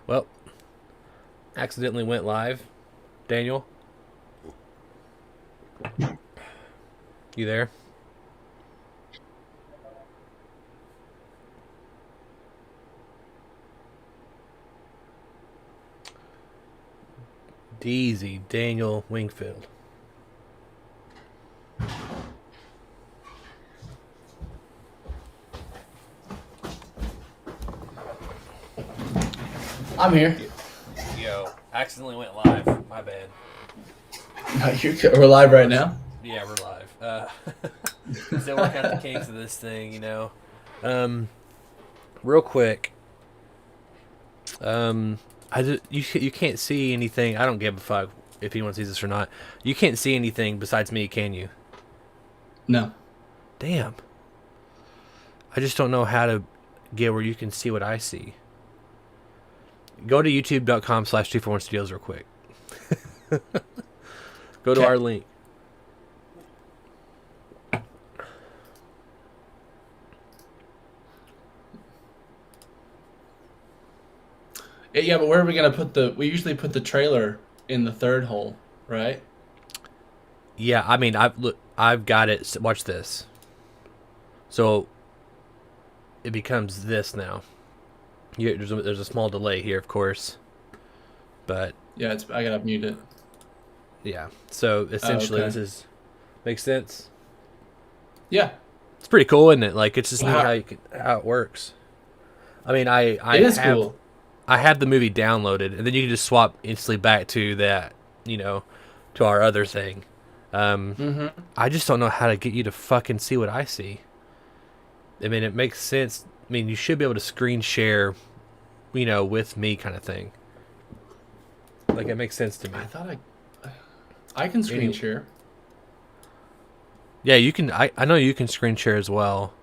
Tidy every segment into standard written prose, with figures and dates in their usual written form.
Well, accidentally went live. Daniel, you there? Deezy, Daniel Wingfield. I'm here. Yo, accidentally went live. My bad. We're live right now. Yeah, we're live. Still working out the kinks of this thing, Real quick. You can't see anything. I don't give a fuck if anyone sees this or not. You can't see anything besides me, can you? No. Damn. I just don't know how to get where you can see what I see. Go to youtube.com/241studios real quick. Go to our link. Yeah, but where are we gonna put the? We usually put the trailer in the third hole, right? Yeah, I mean, I've got it. Watch this. So it becomes this now. There's a small delay here, of course, but Yeah, I gotta mute it. yeah. So essentially, okay. this is makes sense. Yeah, It's pretty cool, isn't it? Like it's just neat Wow. how it works. I mean, I It is have cool. I have the movie downloaded, and then you can just swap instantly back to that, to our other thing. Mm-hmm. I just don't know how to get you to fucking see what I see. I mean, it makes sense. I mean, you should be able to screen share, with me kind of thing. Like, it makes sense to me. I thought I can screen share. Yeah, you can. I know you can screen share as well.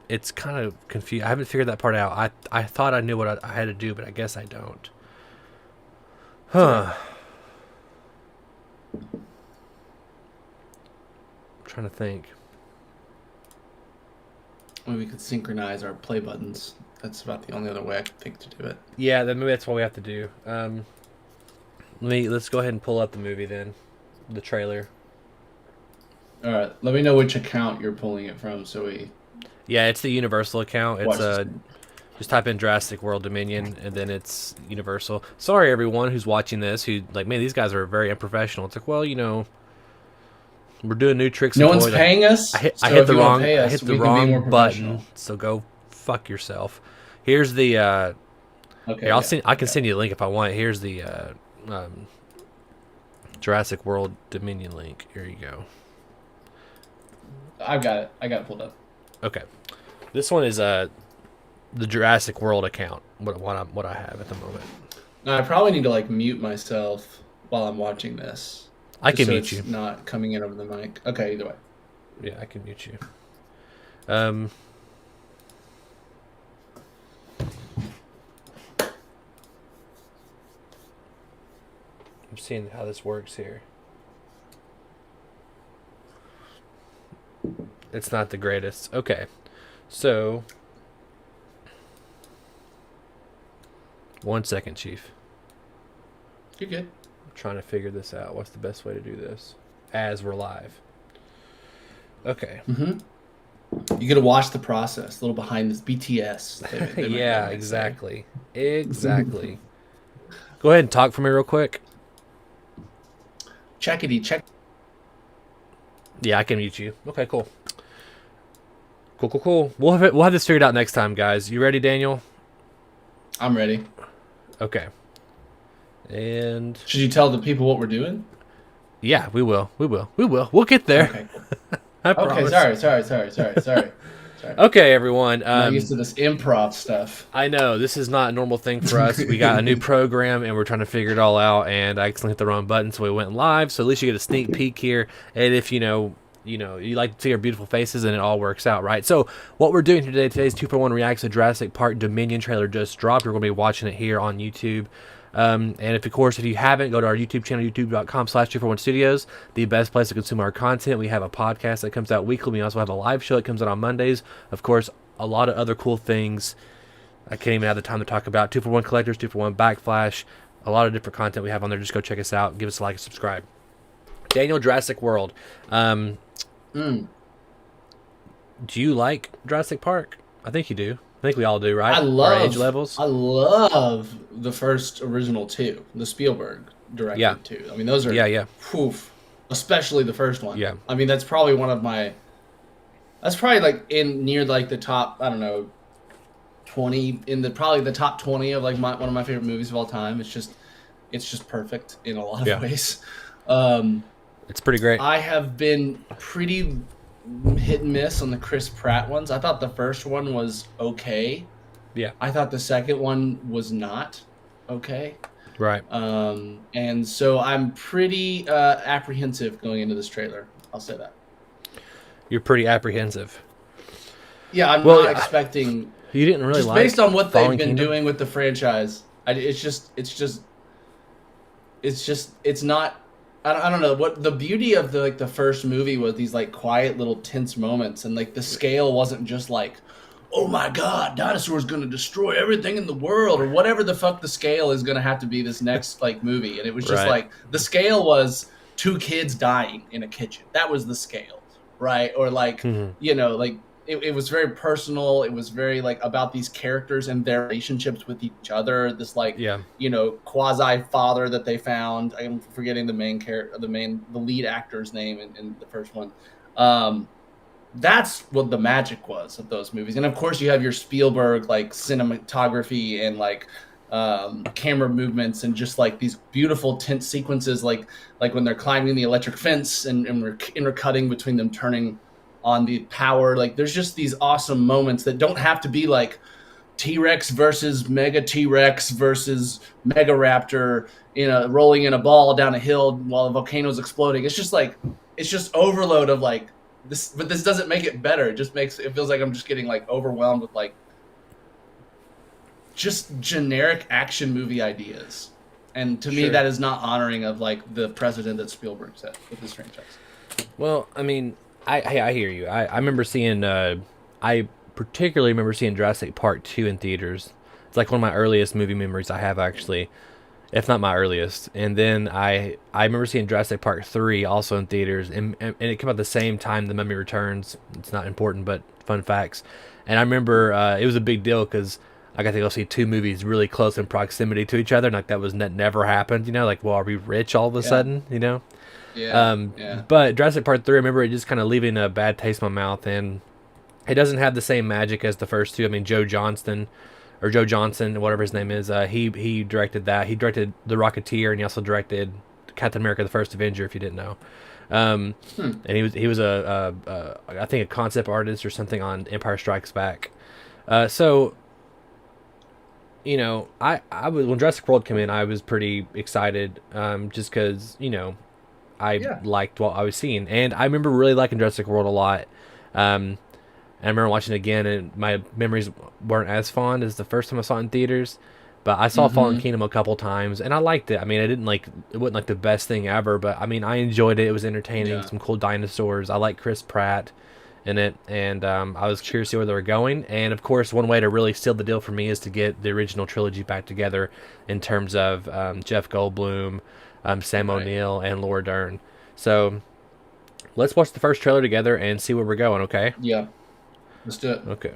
It's kind of confused. I haven't figured that part out. I thought I knew what I had to do, but I guess I don't. Huh. I'm trying to think. Maybe we could synchronize our play buttons. That's about the only other way I could think to do it. Yeah, then maybe that's what we have to do. Let's go ahead and pull up the movie then, the trailer. All right. Let me know which account you're pulling it from, so we. Yeah, it's the Universal account. Watch It's this. just type in Jurassic World Dominion, and then it's Universal. Sorry, everyone who's watching this, who like, man, these guys are very unprofessional. It's like, well, we're doing new tricks. No and one's toys. paying us. I hit So the if you wrong. want to pay I us, hit the we can be more wrong professional. button. So go fuck yourself. Here's the. Okay. Here, I'll yeah, send. I can okay. send you a link if I want. Here's the Jurassic World Dominion link. Here you go. I've got it. I got it pulled up. Okay, this one is the Jurassic World account. What I have at the moment. Now I probably need to like mute myself while I'm watching this. I Just can so mute it's you. not coming in over the mic. Okay, either way. Yeah, I can mute you. Um. I'm seeing how this works here. It's not the greatest. Okay, so 1 second, Chief. You're good. I'm trying to figure this out. What's the best way to do this? As we're live. Okay. Mm-hmm. You gotta watch the process. A little behind this BTS. They Yeah, might say. exactly. Exactly. Go ahead and talk for me real quick. Checkity check. Yeah, I can mute you. Okay, cool. Cool. We'll have this figured out next time, guys. You ready, Daniel? I'm ready. Okay. And Should you tell the people what we're doing? yeah, we will. We'll get there. Okay. I Okay. promise. Sorry. Okay, everyone. I'm not used to this improv stuff. I know this is not a normal thing for us. We got a new program and we're trying to figure it all out. And I accidentally hit the wrong button, so we went live. So at least you get a sneak peek here. And if you like to see our beautiful faces, and it all works out, right? So what we're doing here today, today's 2-for-1 reacts to Jurassic Park Dominion trailer just dropped. We're going to be watching it here on YouTube. And if you haven't, go to our YouTube channel, youtube.com/241studios, the best place to consume our content. We have a podcast that comes out weekly. We also have a live show that comes out on Mondays. Of course, a lot of other cool things I can't even have the time to talk about. 2-for-1 collectors, 2-for-1 backflash, a lot of different content we have on there. Just go check us out. Give us a like and subscribe. Daniel, Jurassic World. Mm. Do you like Jurassic Park? I think you do. I think we all do, I right? Our age love levels. I love the first original two, the Spielberg Yeah. directed two. I mean, those are Yeah. poof, especially the first one. Yeah. I mean, that's probably one of my. That's probably like in near like the top. I don't know, 20 in the probably the top 20 of like one of my favorite movies of all time. It's just perfect in a lot of Yeah. ways. Um, It's pretty great. I have been pretty hit and miss on the Chris Pratt ones. I thought the first one was okay. Yeah. I thought the second one was not okay. Right. And so I'm pretty apprehensive going into this trailer. I'll say that. You're pretty apprehensive. Yeah, I'm Well, not expecting. You didn't really Just like based on what they've Fallen been Kingdom? doing with the franchise, it's not. I don't know what the beauty of the first movie was. These like quiet little tense moments, and like the scale wasn't just like, oh my god, dinosaurs gonna destroy everything in the world, or whatever the fuck the scale is gonna have to be this next like movie. And it was just Right. like the scale was 2 kids dying in a kitchen. That was the scale, right? Or like like it was very personal. It was very like about these characters and their relationships with each other. This like Yeah. quasi father that they found. I'm forgetting the main character, the lead actor's name in the first one. That's what the magic was of those movies. And of course you have your Spielberg like cinematography and like camera movements and just like these beautiful tense sequences like when they're climbing the electric fence and we're intercutting between them turning on the power. Like there's just these awesome moments that don't have to be like T-Rex versus Mega T-Rex versus Mega Raptor, rolling in a ball down a hill while the volcano's exploding. It's just overload of like this, but this doesn't make it better. It just makes it feels like I'm just getting like overwhelmed with like just generic action movie ideas. And to me, Sure. that is not honoring of like the precedent that Spielberg set with this franchise. Well, I mean, I hear you. I remember seeing. I particularly remember seeing Jurassic Park 2 in theaters. It's like one of my earliest movie memories I have, actually, if not my earliest. And then I remember seeing Jurassic Park 3 also in theaters, and it came out the same time The Mummy Returns. It's not important, but fun facts. And I remember it was a big deal because I got to go see 2 movies really close in proximity to each other, and like that never happened. Like, well, are we rich all of a sudden? Yeah. But Jurassic Park 3, I remember it just kind of leaving a bad taste in my mouth, and it doesn't have the same magic as the first 2. I mean, Joe Johnson, whatever his name is, he directed that. He directed The Rocketeer, and he also directed Captain America: The First Avenger, if you didn't know. And he was I think a concept artist or something on Empire Strikes Back. So I was when Jurassic World came in, I was pretty excited, just because I liked what I was seeing, and I remember really liking Jurassic World a lot. And I remember watching it again, and my memories weren't as fond as the first time I saw it in theaters. But I saw Fallen Kingdom a couple times, and I liked it. I mean, it wasn't like the best thing ever, but I mean, I enjoyed it. It was entertaining. Yeah. Some cool dinosaurs. I like Chris Pratt in it, and I was curious to see where they were going. And of course, one way to really seal the deal for me is to get the original trilogy back together in terms of Jeff Goldblum, Sam O'Neill, and Laura Dern. So let's watch the first trailer together and see where we're going. Okay? Yeah. Let's do it. Okay.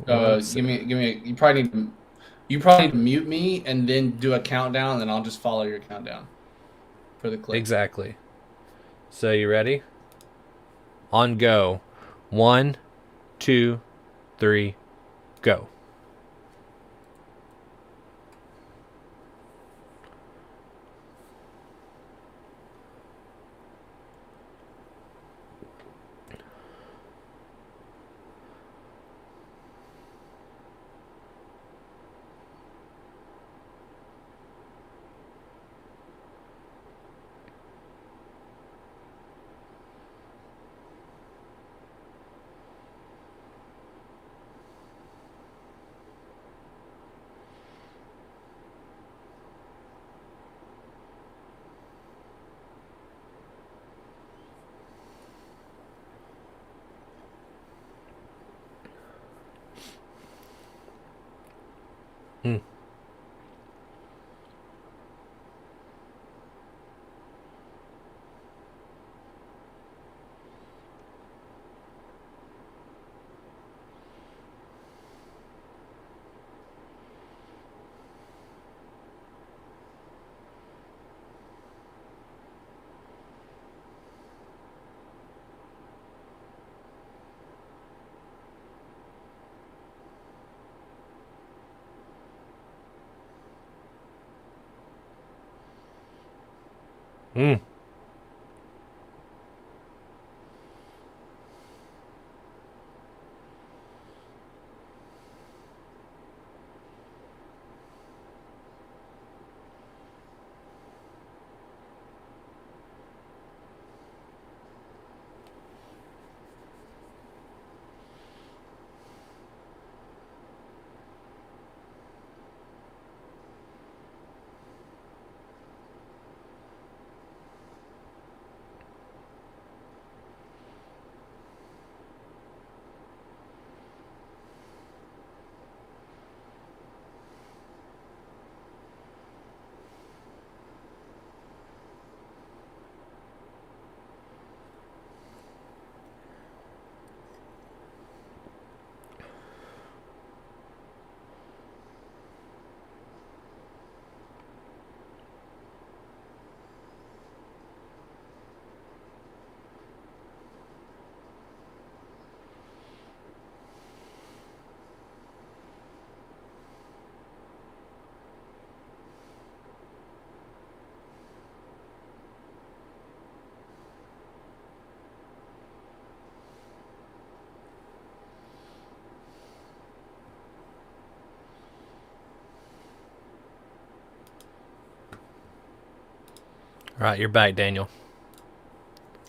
Give me. You probably need to mute me and then do a countdown, and then I'll just follow your countdown for the clip. Exactly. So you ready? On go. 1, 2, 3, go. Hmm. Hmm. All right, you're back, Daniel.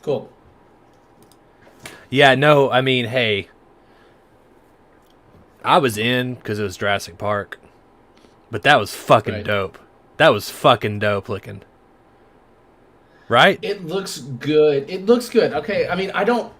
Cool. Yeah, no, I mean, hey, I was in because it was Jurassic Park, but that was fucking Right. dope. That was fucking dope looking, right? It looks good. It looks good. Okay. I mean, I don't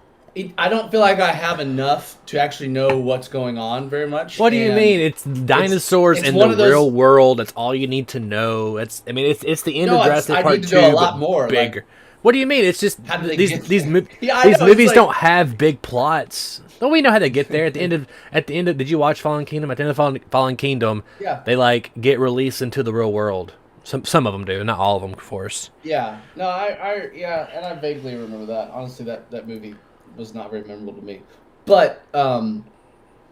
feel like I have enough to actually know what's going on very much. What do you mean? And It's dinosaurs it's in the one of those. real world. That's all you need to know. I mean, it's the end No, of Jurassic I need Park to know a 2, but lot more. Like, bigger. What do you mean? It's just how did they get there? Yeah, I these know. It's movies don't like, have big plots. Don't we know how they get there? At the end of, did you watch Fallen Kingdom? At the end of Fallen Kingdom, yeah, they like get released into the real world. Some of them do, not all of them, of course. yeah. No, yeah, and I vaguely remember that. Honestly, that movie was not very memorable to me. But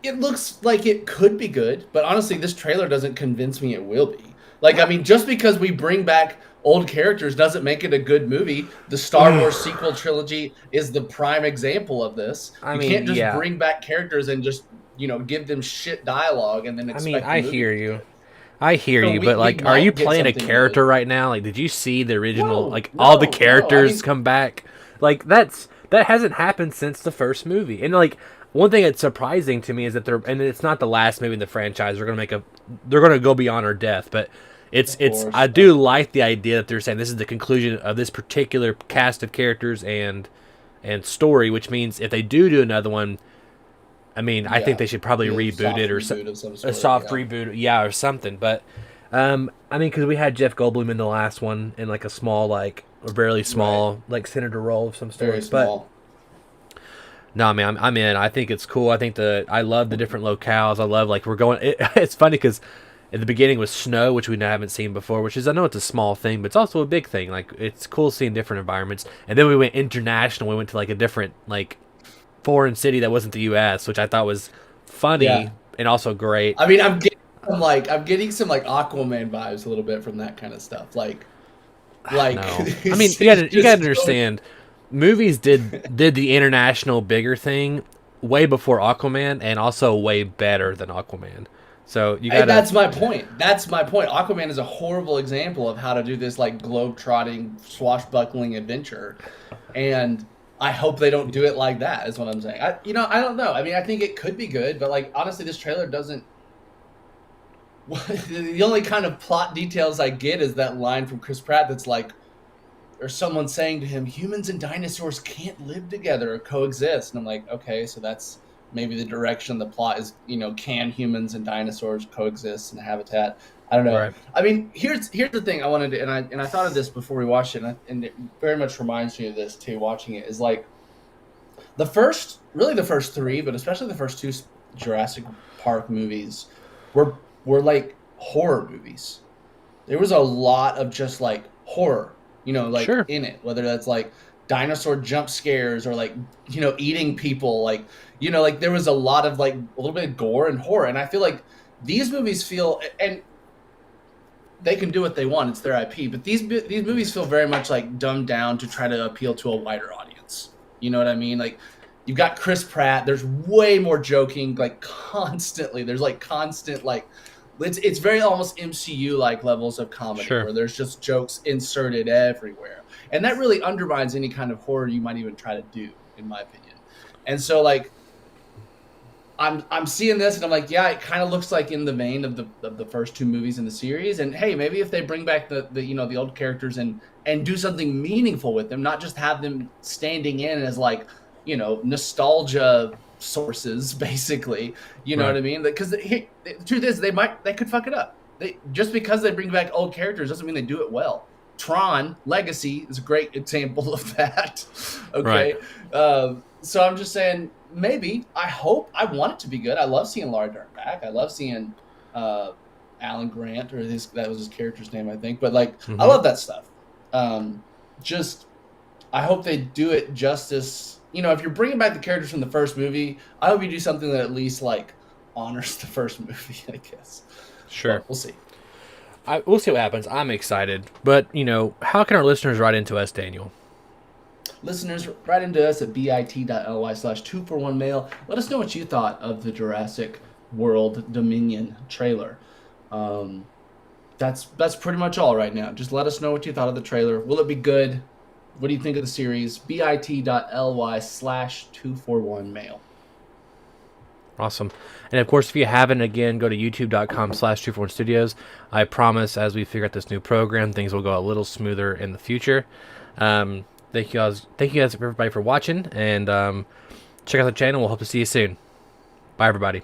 it looks like it could be good, but honestly, this trailer doesn't convince me it will be. Like, I mean, just because we bring back old characters doesn't make it a good movie. The Star Wars sequel trilogy is the prime example of this. I You mean, can't just yeah. bring back characters and just, give them shit dialogue and then I mean, expect the I movie to hear be you. good. I hear So you, but we like, are you might get playing a something good. character right now? Like, did you see the original? No, Like, all the no, no. I characters mean, come back. Like, that hasn't happened since the first movie. And like, one thing that's surprising to me is that and it's not the last movie in the franchise. They're gonna go beyond our death. But of it's. course. I do like the idea that they're saying this is the conclusion of this particular cast of characters and story, which means if they do another one, I mean, I think Yeah. they should probably Be a reboot soft it reboot of some a sort. soft Yeah. reboot, yeah, or something. But I mean, because we had Jeff Goldblum in the last one in like a small, like a barely Right. small, like senator role of some Very sort. But small. no, I mean, I'm in. I think it's cool. I love the different locales. I love like we're going. It's funny because at the beginning was snow, which we haven't seen before. Which is I know it's a small thing, but it's also a big thing. Like it's cool seeing different environments. And then we went international. We went to like a different like foreign city that wasn't the U.S., which I thought was funny Yeah. and also great. I mean, I'm getting some like Aquaman vibes a little bit from that kind of stuff. Like No, I mean it's you gotta just so, understand. Movies did the international bigger thing way before Aquaman, and also way better than Aquaman. So you and gotta. that's my point. That's my point. Aquaman is a horrible example of how to do this like globe-trotting, swashbuckling adventure, and I hope they don't do it like that. Is what I'm saying. I don't know. I mean, I think it could be good, but like honestly, this trailer doesn't. The only kind of plot details I get is that line from Chris Pratt that's like, or someone saying to him, humans and dinosaurs can't live together or coexist. And I'm like, okay, so that's maybe the direction the plot is, can humans and dinosaurs coexist in a habitat? I don't know. Right. I mean, here's the thing I wanted to, and I thought of this before we watched it, and it very much reminds me of this too. Watching it is like the first three, but especially the first two Jurassic Park movies were like horror movies. There was a lot of just like horror, like Sure. in it, whether that's like dinosaur jump scares or like, eating people, like, like there was a lot of like a little bit of gore and horror. And I feel like these movies feel, and they can do what they want, it's their IP, but these movies feel very much like dumbed down to try to appeal to a wider audience. You know what I mean? Like, you've got Chris Pratt, there's way more joking, like constantly. There's like constant, like, it's very almost MCU like levels of comedy, Sure. where there's just jokes inserted everywhere, and that really undermines any kind of horror you might even try to do, in my opinion. And so like I'm seeing this and I'm like, yeah, it kind of looks like in the vein of the first two movies in the series. And hey, maybe if they bring back the old characters and do something meaningful with them, not just have them standing in as like, nostalgia sources, basically. You know Right. what I mean? Because the truth is, they could fuck it up. Just because they bring back old characters doesn't mean they do it well. Tron Legacy is a great example of that. Okay. Right. So I'm just saying, maybe, I want it to be good. I love seeing Laura Dern back. I love seeing Alan Grant, or that was his character's name, I think. But like, I love that stuff. Just, I hope they do it justice. If you're bringing back the characters from the first movie, I hope you do something that at least like honors the first movie, I guess. Sure. But we'll see. We'll see what happens. I'm excited. But, how can our listeners write into us, Daniel? Listeners, write into us at bit.ly/241mail. Let us know what you thought of the Jurassic World Dominion trailer. That's pretty much all right now. Just let us know what you thought of the trailer. Will it be good? What do you think of the series? bit.ly/241mail. Awesome. And of course, if you haven't, again, go to youtube.com/241studios. I promise, as we figure out this new program, things will go a little smoother in the future. Thank you guys everybody for watching, and check out the channel. We'll hope to see you soon. Bye, everybody.